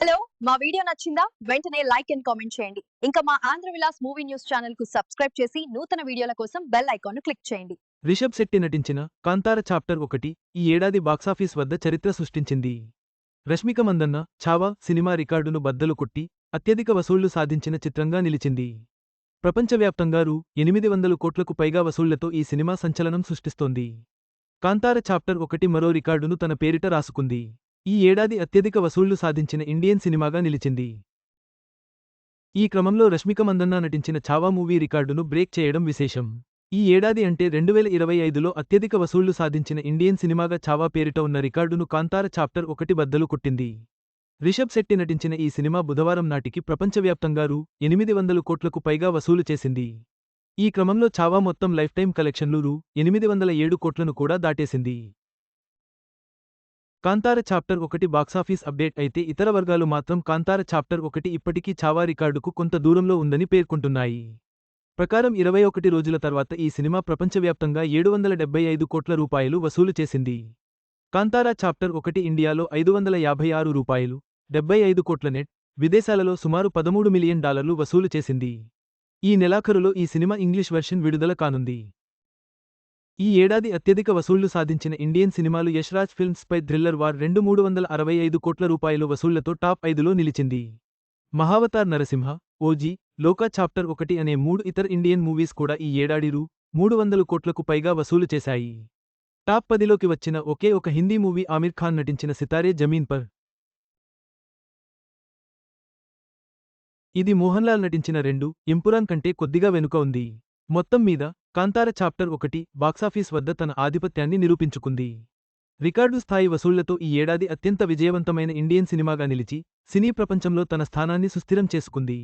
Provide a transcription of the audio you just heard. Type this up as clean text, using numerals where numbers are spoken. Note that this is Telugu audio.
హలో! మా వీడియో నచ్చిందా? వెంటనే లైక్ అండ్ కామెంట్ చేయండి. ఇంకా మా ఆంధ్ర విలాస్ మూవీ న్యూస్ ఛానెల్‌కు సబ్స్క్రైబ్ చేసి నూతన వీడియోల కోసం బెల్ ఐకాన్‌ను క్లిక్ చేయండి. రిషబ్ శెట్టి నటించిన కాంతార చాప్టర్ 1 ఈ ఏడాది బాక్సాఫీస్ వద్ద చరిత్ర సృష్టించింది. రష్మిక మందన్న ఛావా సినిమా రికార్డును బద్దలు కొట్టి అత్యధిక వసూళ్లు సాధించిన చిత్రంగా నిలిచింది. ప్రపంచవ్యాప్తంగా రూ. 800 కోట్లకు పైగా వసూళ్లతో ఈ సినిమా సంచలనం సృష్టిస్తోంది. కాంతార చాప్టర్ 1 మరో రికార్డును తన పేరిట రాసుకుంది. ఈ ఏడాది అత్యధిక వసూళ్లు సాధించిన ఇండియన్ సినిమాగా నిలిచింది. ఈ క్రమంలో రష్మిక మందన్న నటించిన ఛావా మూవీ రికార్డును బ్రేక్ చేయడం విశేషం. ఈ ఏడాది అంటే 2025లో అత్యధిక వసూళ్లు సాధించిన ఇండియన్ సినిమాగా ఛావా పేరిట ఉన్న రికార్డును కాంతార చాప్టర్ 1 బద్దలు కొట్టింది. రిషబ్ శెట్టి నటించిన ఈ సినిమా బుధవారం నాటికి ప్రపంచవ్యాప్తంగా రూ. 800 కోట్లకు పైగా వసూలు చేసింది. ఈ క్రమంలో ఛావా మొత్తం లైఫ్ టైం కలెక్షన్లు రూ. 807 కోట్లను కూడా దాటేసింది. కాంతార చాప్టర్ 1 బాక్సాఫీస్ అప్డేట్ అయితే ఇతర వర్గాలు మాత్రం కాంతార చాప్టర్ 1 ఇప్పటికీ ఛావా రికార్డుకు కొంత దూరంలో ఉందని పేర్కొంటున్నాయి. ప్రకారం 21 రోజుల తర్వాత ఈ సినిమా ప్రపంచవ్యాప్తంగా 775 కోట్ల రూపాయలు వసూలు చేసింది. కాంతారా చాప్టర్ 1 ఇండియాలో రూ. 556 75 కోట్ల నెట్, విదేశాలలో సుమారు $13 మిలియన్ వసూలు చేసింది. ఈ నెలాఖరులో ఈ సినిమా ఇంగ్లీష్ వెర్షన్ విడుదల కానుంది. ఈ ఏడాది అత్యధిక వసూళ్లు సాధించిన ఇండియన్ సినిమాలు యష్ రాజ్ ఫిల్మ్స్ పై థ్రిల్లర్ వార్ 365 కోట్ల రూపాయలు వసూళ్లతో టాప్ 5లో నిలిచింది. మహావతార్ నరసింహ, ఓజీ, లోకా చాప్టర్ 1 అనే 3 ఇతర ఇండియన్ మూవీస్ కూడా ఈ ఏడాది రూ. 300 కోట్లకు పైగా వసూలు చేశాయి. టాప్ 10లోకి వచ్చిన ఒకే ఒక హిందీ మూవీ ఆమిర్ ఖాన్ నటించిన సితారే జమీన్ పర్. ఇది మోహన్లాల్ నటించిన 2 ఎంపురాన్ కంటే కొద్దిగా వెనుక ఉంది. మొత్తం మీద కాంతార చాప్టర్ 1 బాక్సాఫీస్ వద్ద తన ఆధిపత్యాన్ని నిరూపించుకుంది. రికార్డు స్థాయి వసూళ్లతో ఈ ఏడాది అత్యంత విజయవంతమైన ఇండియన్ సినిమాగా నిలిచి సినీ ప్రపంచంలో తన స్థానాన్ని సుస్థిరం చేసుకుంది.